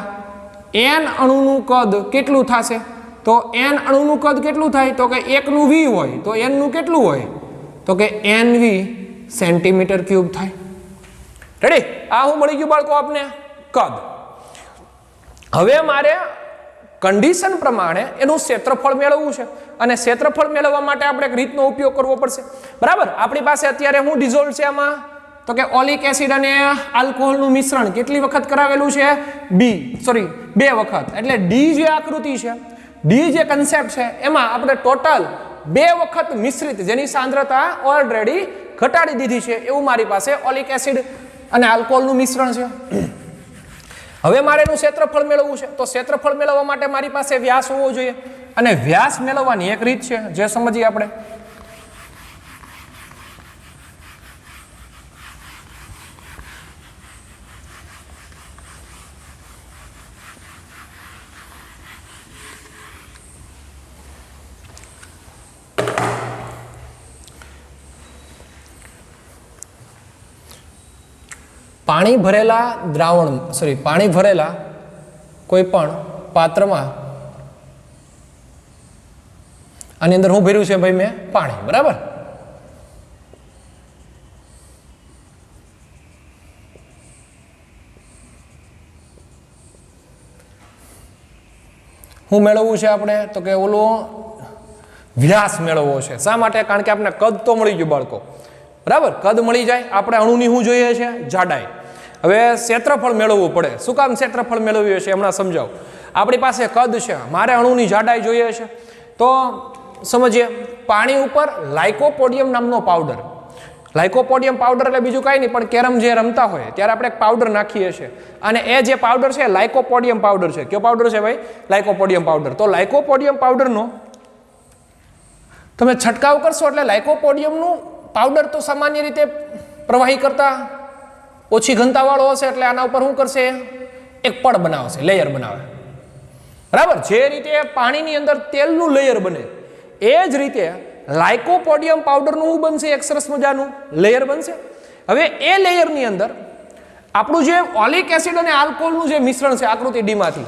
n અણુનું કદ કેટલું થશે? તો n અણુનું કદ કેટલું થાય? તો કે 1 નું v હોય તો n નું કેટલું હોય? તો કે nv સેન્ટીમીટર ક્યુબ થાય. રેડી? આ હું મળી ગયું બાળકો આપને કદ. હવે મારે કન્ડિશન પ્રમાણે એનું ક્ષેત્રફળ મેળવવું છે, અને ક્ષેત્રફળ મેળવવા માટે આપણે એક રીતનો ઉપયોગ કરવો પડશે. બરાબર. આપણી પાસે અત્યારે હું ડિઝોલ્વ છે આમાં તો કે ઓલિક એસિડ અને આલ્કોહોલનું મિશ્રણ કેટલી વખત કરાવેલું છે? 2 વખત. એટલે ડી જે આકૃતિ છે, ડી જે કન્સેપ્ટ છે, એમાં આપણે ટોટલ 2 વખત મિશ્રિત, જેની સાંદ્રતા ઓલરેડી ઘટાડી દીધી છે, એવું મારી પાસે ઓલિક એસિડ અને આલ્કોહોલનું મિશ્રણ છે. હવે મારે એનું ક્ષેત્રફળ મેળવવું છે. તો ક્ષેત્રફળ મેળવવા માટે મારી પાસે વ્યાસ હોવો જોઈએ, અને વ્યાસ મેળવવાની એક રીત છે, જે સમજીએ આપણે. પાણી ભરેલા કોઈ પણ પાત્રમાં, આની અંદર શું ભર્યું છે ભાઈ? મેં પાણી. બરાબર. શું મેળવવું છે આપણે? તો કે ઓલો વ્યાસ મેળવવો છે. શા માટે? કારણ કે આપણે કદ તો મળી ગયું બાળકો. બરાબર, કદ મળી જાય, આપણે અણુની શું જોઈએ છે? જાડાઈ. હવે ક્ષેત્રફળ મેળવવું પડે. શું કામ ક્ષેત્રફળ મેળવ્યું છે હમણાં સમજાવું. આપણી પાસે કદ છે, મારે અણુની જાડાઈ જોઈએ છે. તો સમજીએ, પાણી ઉપર લાઇકોપોડિયમ નામનો પાવડર. લાઇકોપોડિયમ પાવડર એટલે બીજું કાંઈ નહીં, પણ કેરમ જે રમતા હોય ત્યારે આપણે એક પાવડર નાખીએ છીએ, અને એ જે પાવડર છે લાઇકોપોડિયમ પાવડર છે. કયો પાવડર છે ભાઈ? લાઇકોપોડિયમ પાવડર. તો લાઇકોપોડિયમ પાવડરનો તમે છંટકાવ કરશો એટલે લાઇકોપોડિયમનું પાવડર તો સામાન્ય રીતે પ્રવાહી કરતા ઓછી ઘનતાવાળો હશે, એટલે આના ઉપર શું કરશે? એક પડ બનાવશે, લેયર બનાવે. બરાબર. જે રીતે પાણીની અંદર તેલનું લેયર બને, એ જ રીતે લાઇકોપોડિયમ પાવડરનું શું બનશે? એક સરસ મજાનું લેયર બનશે. હવે એ લેયરની અંદર આપણું જે ઓલિક એસિડ અને આલ્કોહોલનું જે મિશ્રણ છે આકૃતિ ડીમાંથી,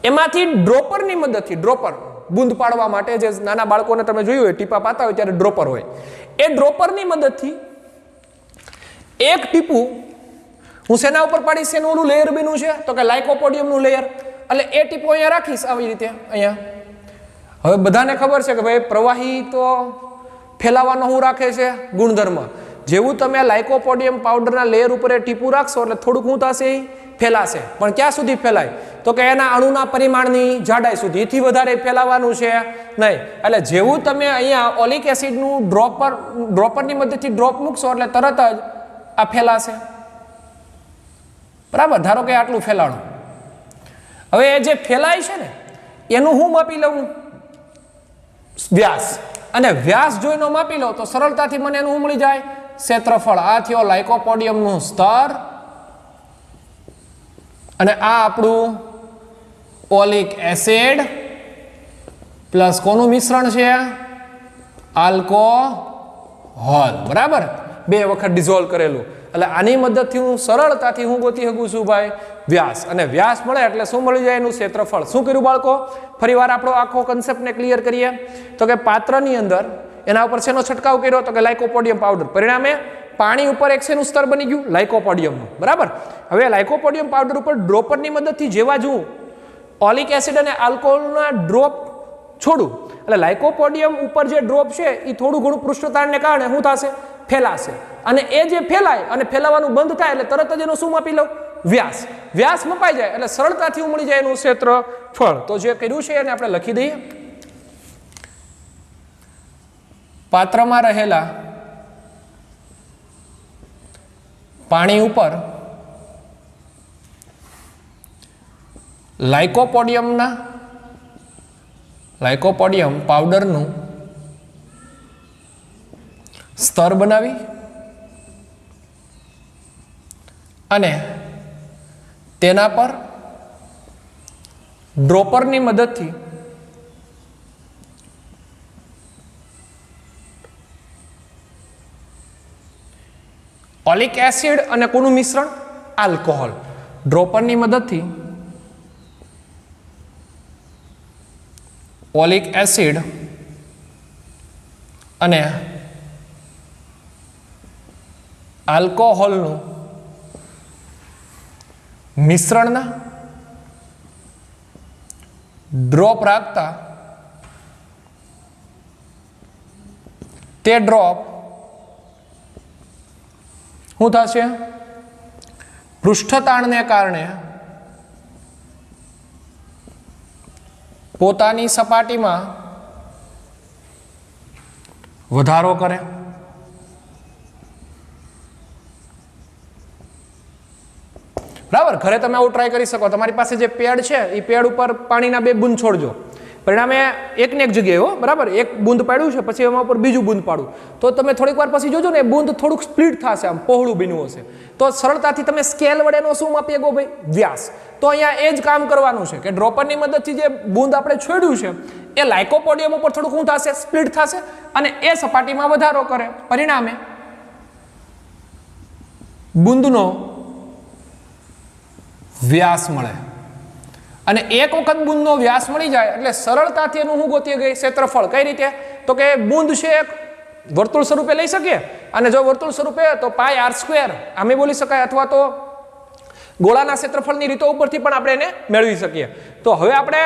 એમાંથી ડ્રોપરની મદદથી, ડ્રોપર બૂંદ પાડવા માટે, જે નાના બાળકોને તમે જોયું હોય ટીપા પાતા હોય ત્યારે ડ્રોપર હોય, એ ડ્રોપરની મદદથી એક ટીપું હું શેના ઉપર પાડીશ? શેનું ઓલું લેયર બન્યું છે? તો કે લાઇકોપોડિયમનું લેયર. એટલે એ ટીપું અહીંયા રાખીશ, આવી રીતે અહીંયા. હવે બધાને ખબર છે કે ભાઈ પ્રવાહી તો ફેલાવાનો શું રાખે છે? ગુણધર્મ. જેવું તમે લાઇકોપોડિયમ પાવડરના લેયર ઉપર એ ટીપું રાખશો એટલે થોડુંક શું થશે? ફેલાશે. પણ ક્યાં સુધી ફેલાય? તો કે એના અણુના પરિમાણની જાડાઈ સુધી. એથી વધારે ફેલાવાનું છે નહીં. એટલે જેવું તમે અહીંયા ઓલિક એસિડનું ડ્રોપરની મદદથી ડ્રોપ મૂકશો એટલે તરત જ આ ફેલાશે. બરાબર. ધારો કે આટલું ફેલાણું. હવે એ જે ફેલાય છે ને, એનું હું માપી લઉં? વ્યાસ. અને વ્યાસ જોઈને માપી લો તો સરળતાથી મને એનું મળી જાય? ક્ષેત્રફળ. આ થયો લાઇકોપોડિયમનું સ્તર, અને આ આપણું ઓલિક એસિડ પ્લસ કોનું મિશ્રણ છે? આલ્કોહોલ. બરાબર. 2 વખત ડિઝોલ્વ કરેલું. એટલે આની મદદથી હું સરળતાથી હું ગોતી શકું છું ભાઈ વ્યાસ. અને વ્યાસ મળે એટલે શું મળી જાય? એનું ક્ષેત્રફળ. શું કર્યું બાળકો? ફરીવાર આપણો આખો કન્સેપ્ટને ક્લિયર કરીએ. તો કે પાત્રની અંદર એના ઉપર શેનો છંટકાવ કર્યો? તો કે લાઇકોપોડિયમ પાવડર. પરિણામે પાણી ઉપર એક શેનું સ્તર બની ગયું? લાઇકોપોડિયમનું. બરાબર. હવે લાઇકોપોડિયમ પાવડર ઉપર ડ્રોપરની મદદથી જેવા જ હું ઓલિક એસિડ અને આલ્કોહોલના ડ્રોપ છોડું, એટલે લાઇકોપોડિયમ ઉપર જે ડ્રોપ છે એ થોડું ઘણું પૃષ્ઠતાણને કારણે શું થશે? ફેલાશે. અને એ જે ફેલાય અને ફેલાવાનું બંધ થાય એટલે તરત જ એનું શું માપી લઉં? વ્યાસ. વ્યાસ મપાઈ જાય એટલે સરળતાથી મળી જાય એનું ક્ષેત્રફળ. તો જે કર્યું છે એને આપણે લખી દઈએ. પાત્રમાં રહેલા પાણી ઉપર લાઇકોપોડિયમ પાવડરનું સ્તર બનાવી અને તેના પર ડ્રોપરની મદદથી ઓલિક એસિડ અને કોનું મિશ્રણ? આલ્કોહોલ. ડ્રોપરની મદદથી ઓલિક એસિડ અને આલ્કોહોલનું મિશ્રણના ડ્રોપ રાખતા તે ડ્રોપ શું થશે? પૃષ્ઠતાણને કારણે પોતાની સપાટીમાં વધારો કરે. બરાબર, ઘરે તમે આવું ટ્રાય કરી શકો. તમારી પાસે જે પેડ છે એ પેડ ઉપર પાણીના 2 બૂંદ છોડજો, પરિણામે એકને એક જગ્યાએ હો, બરાબર, એક બૂંદ પાડ્યું છે પછી એમાં ઉપર બીજું બૂંદ પાડું તો તમે થોડીક વાર પછી જોજો ને એ બૂંદ થોડુંક સ્પ્લિટ થશે, આમ પહોળું બન્યું હશે. તો સરળતાથી તમે સ્કેલ વડેનો શું માપી શકો ભાઈ? વ્યાસ. તો અહીંયા એ જ કામ કરવાનું છે કે ડ્રોપરની મદદથી જે બૂંદ આપણે છોડ્યું છે એ લાઇકોપોડિયમ ઉપર થોડુંક શું થશે? સ્પ્લિટ થશે અને એ સપાટીમાં વધારો કરે. પરિણામે બૂંદનો વ્યાસ મળે અને એક વખત બૂંદનો વ્યાસ મળી જાય એટલે સરળતાથી એનું હું ગોતી ગઈ ક્ષેત્રફળ. કઈ રીતે? તો કે બૂંદ છે એક વર્તુળ સ્વરૂપે લઈ શકીએ અને જો વર્તુળ સ્વરૂપે તો પાઈ આર સ્ક્વેર આમે બોલી શકાય, અથવા તો ગોળાના ક્ષેત્રફળની રીતો ઉપરથી પણ આપણે એને મેળવી શકીએ. તો હવે આપણે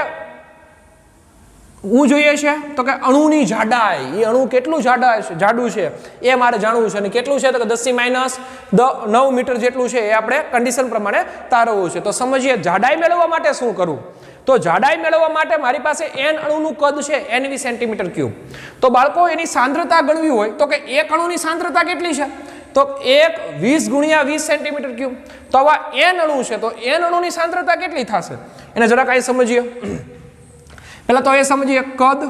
શું જોઈએ છે તો કે અણુની જાડાઈ, એ અણુ કેટલું જાડું છે એ મારે જાણવું છે અને કેટલું છે તો કે 10⁻9 મીટર જેટલું છે એ આપણે કન્ડિશન પ્રમાણે તારવવું છે. તો સમજીએ જાડાઈ મેળવવા માટે શું કરવું. તો જાડાઈ મેળવવા માટે મારી પાસે n અણુનું કદ છે nv સેન્ટીમીટર ક્યુબ. તો બાળકો એની સાંદ્રતા ગણવી હોય તો કે એક અણુની સાંદ્રતા કેટલી છે તો 1 20 × 20 સેન્ટીમીટર ક્યુબ. તો આવા n અણુ છે તો n અણુની સાંદ્રતા કેટલી થશે એને જરા કાંઈ સમજીએ. પહેલા તો એ સમજીએ કદ.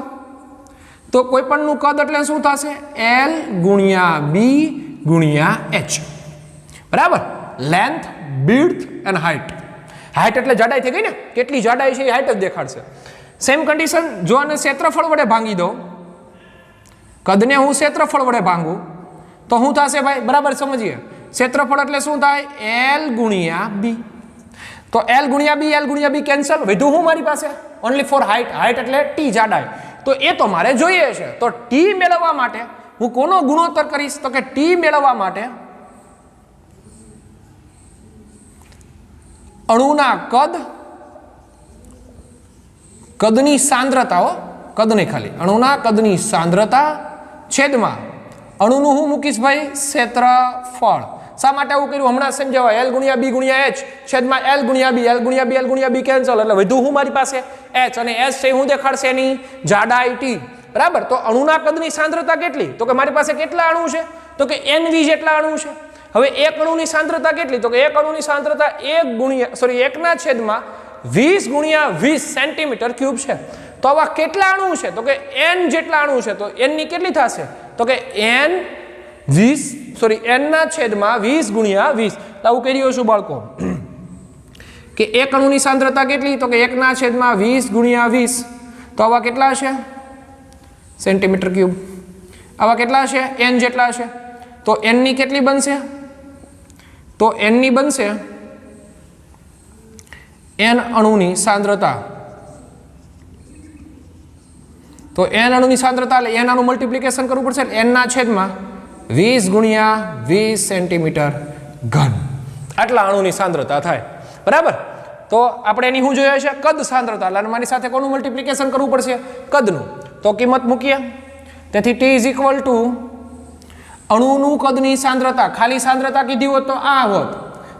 તો કોઈ પણનું કદ એટલે શું થશે? L × B × H. બરાબર, length, width and height. Height એટલે જાડાઈ થઈ ગઈ ને, કેટલી જાડાઈ છે એ હાઇટ જ દેખાડશે. સેમ કન્ડિશન જો આને ક્ષેત્રફળ વડે ભાંગી દો, કદને હું ક્ષેત્રફળ વડે ભાંગું તો શું થશે ભાઈ? બરાબર સમજીએ. ક્ષેત્રફળ એટલે શું થાય? L × B. તો L × B, L × B cancel. વધુ હું મારી પાસે ઓનલી ફોર હાઇટ. હાઇટ એટલે T જાડાઈ. તો એ તો મારે જોઈએ છે. તો T મેળવવા માટે હું કોનો ગુણોત્તર કરીશ તો કે T મેળવવા માટે અણુના કદની સાંદ્રતાઓ, કદ નહીં ખાલી, અણુના કદની સાંદ્રતા છેદમાં અણુનું હું મૂકીશ ભાઈ? ક્ષેત્રફળ. શા માટે આવું કર્યું હમણાં સમજાવવા? L × B × H છેદમાં L × B, L × B, L × B cancel એટલે વધુ હું મારી પાસે H અને H છે હું દેખાડશે એની જાડાઈ T. બરાબર, તો અણુના કદની સાંદ્રતા કેટલી તો કે મારી પાસે કેટલા અણુ છે તો કે NV જેટલા અણુ છે. હવે એક અણુની સાંદ્રતા કેટલી તો કે એક અણુની સાંદ્રતા 1 / 20 × 20 સેન્ટીમીટર ક્યુબ છે. તો આવા કેટલા અણુ છે તો કે n જેટલા અણુ છે. તો n ની કેટલી થશે તો કે n ના છેદમાં 20 × 20. આવું કરી રહ્યો છું બાળકો કે એક અણુની સાંદ્રતા કેટલી તો કે 1 ના છેદમાં 20 × 20. તો આવા કેટલા છે? Centimetre cube. આવા કેટલા છે? n જેટલા છે. તો n ની કેટલી બનશે તો n ની બનશે n અણુની સાંદ્રતા. તો n અણુની સાંદ્રતા એટલે n આનું મલ્ટીપ્લિકેશન કરવું પડશે. n ના છેદમાં 20 × 20 સેન્ટીમીટર ઘન. આટલા અણુની સાંદ્રતા થાય. બરાબર, તો આપણે એની શું જોઈએ છે? કદ સાંદ્રતા. એટલે મારી સાથે કોનું મલ્ટીપ્લિકેશન કરવું પડશે? કદનું. તો કિંમત મૂકીએ. તેથી T = અણુનું કદની સાંદ્રતા. ખાલી સાંદ્રતા કીધી હોત તો આ હોત,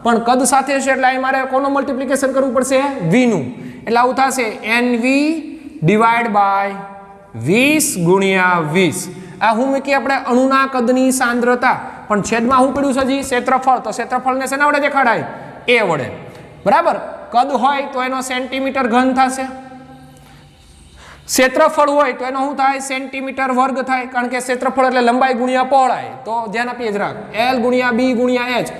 પણ કદ સાથે છે એટલે અહીં મારે કોનું મલ્ટીપ્લિકેશન કરવું પડશે? V નું. એટલે આવું થશે NV / 20 × 20. આ હું મૂકી આપણે અણુના કદની સાંદ્રતા, પણ છેદમાં હું પડ્યું છે હજી? ક્ષેત્રફળ. તો ક્ષેત્રફળને શેના વડે દેખાડાય? A વડે. બરાબર, કદ હોય તો એનો સેન્ટીમીટર ઘન થશે, ક્ષેત્રફળ હોય તો એનો શું થાય? સેન્ટીમીટર વર્ગ થાય. કારણ કે ક્ષેત્રફળ એટલે લંબાઈ ગુણ્યા પહોળાઈ. તો ધ્યાન આપીએ જ રાખ. L × B × H.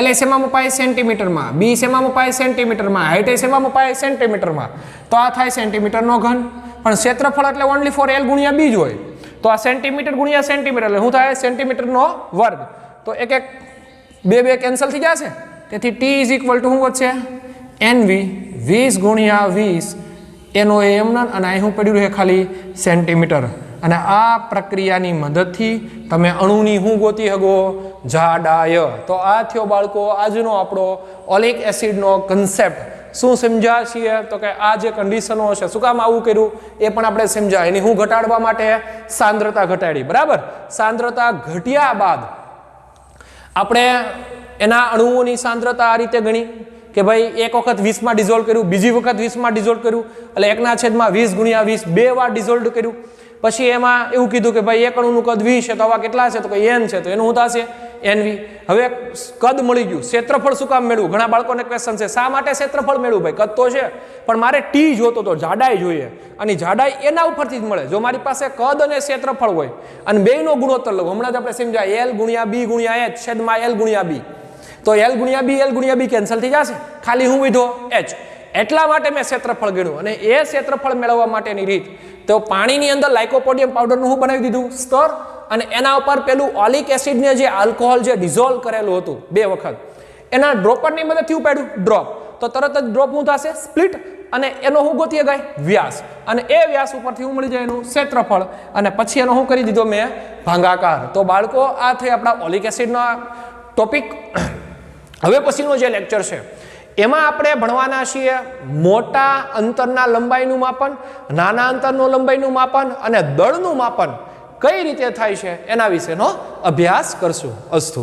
L એ શેમાં મપાય? સેન્ટીમીટરમાં. B શેમાં મપાય? સેન્ટીમીટરમાં. હાઇટ એ શેમાં મપાય? સેન્ટીમીટરમાં. તો આ થાય સેન્ટીમીટરનો ઘન. પણ ક્ષેત્રફળ એટલે ઓનલી ફોર L × B જ હોય. તો આ સેન્ટીમીટર × સેન્ટીમીટર એટલે શું થાય? સેન્ટીમીટરનો વર્ગ. તો એક બે કેન્સલ થઈ જશે. તેથી T = શું વધશે? NV 20 × 20 એનો એમ અને અહીં હું પડ્યું રહે ખાલી સેન્ટીમીટર. અને આ પ્રક્રિયાની મદદથી તમે અણુની હું ગોતી શકો? જાડાઈ. તો આ થયો બાળકો આજનો આપણો ઓલિક એસિડનો કન્સેપ્ટ. શું સમજ્યા છીએ તો કે આ જે કન્ડિશનો છે શું કામ આવું કર્યું એ પણ આપણે સમજાય. એની હું ઘટાડવા માટે સાંદ્રતા ઘટાડી. બરાબર, સાંદ્રતા ઘટ્યા બાદ આપણે એના અણુઓની સાંદ્રતા આ રીતે ગણી કે ભાઈ એક વખત 20 માં ડિઝોલ્વ કર્યું, બીજી વખત 20 માં ડિઝોલ્વ કર્યું, એટલે 1/20 × 20 બે વાર ડિઝોલ્વ કર્યું. પછી એમાં એવું કીધું કે ભાઈ એક અણુનું કદ v છે તો આવા કેટલા છે તો કે n છે, તો એનું શું થશે nv. હવે કદ મળી ગયું, ક્ષેત્રફળ શું કામ મેળવું? ઘણા બાળકોને ક્વેશ્ચન છે શા માટે ક્ષેત્રફળ મેળવું? ભાઈ કદ તો છે પણ મારે t જોતો તો જાડાઈ જોઈએ, અને જાડાઈ એના ઉપરથી જ મળે. જો મારી પાસે કદ અને ક્ષેત્રફળ હોય અને બેયનો ગુણોત્તર લઉં, હમણાં જ આપણે સમજાય l × b × h છેદમાં l × b, તો l × b કેન્સલ થઈ જશે, ખાલી હું વિધો h. એટલા માટે મેં ક્ષેત્રફળ ગણ્યું. અને એ ક્ષેત્રફળ મેળવવા માટેની રીત, તો પાણીની અંદર લાઇકોપોડિયમ પાવડરનું હું બનાવી દીધું સ્તર, અને એના ઉપર પેલું ઓલિક એસિડને જે આલ્કોહોલ જે ડિઝોલ્વ કરેલું હતું 2 વખત, એના ડ્રોપરની મદદથી ઉપાડ્યું ડ્રોપ, તો તરત જ ડ્રોપ શું થશે સ્પ્લિટ, અને એનો હું ગોતીએ ગાય વ્યાસ, અને એ વ્યાસ ઉપરથી હું મળી જાય એનું ક્ષેત્રફળ, અને પછી એનો હું કરી દીધો મેં ભાગાકાર. તો બાળકો આ થઈ આપણા ઓલિક એસિડનો ટોપિક. હવે પછીનો જે લેક્ચર છે એમાં આપણે ભણવાના છીએ મોટા અંતરના લંબાઈનું માપન, નાના અંતરનું લંબાઈનું માપન અને દળનું માપન કઈ રીતે થાય છે એના વિશેનો અભ્યાસ કરશું. અસ્તુ.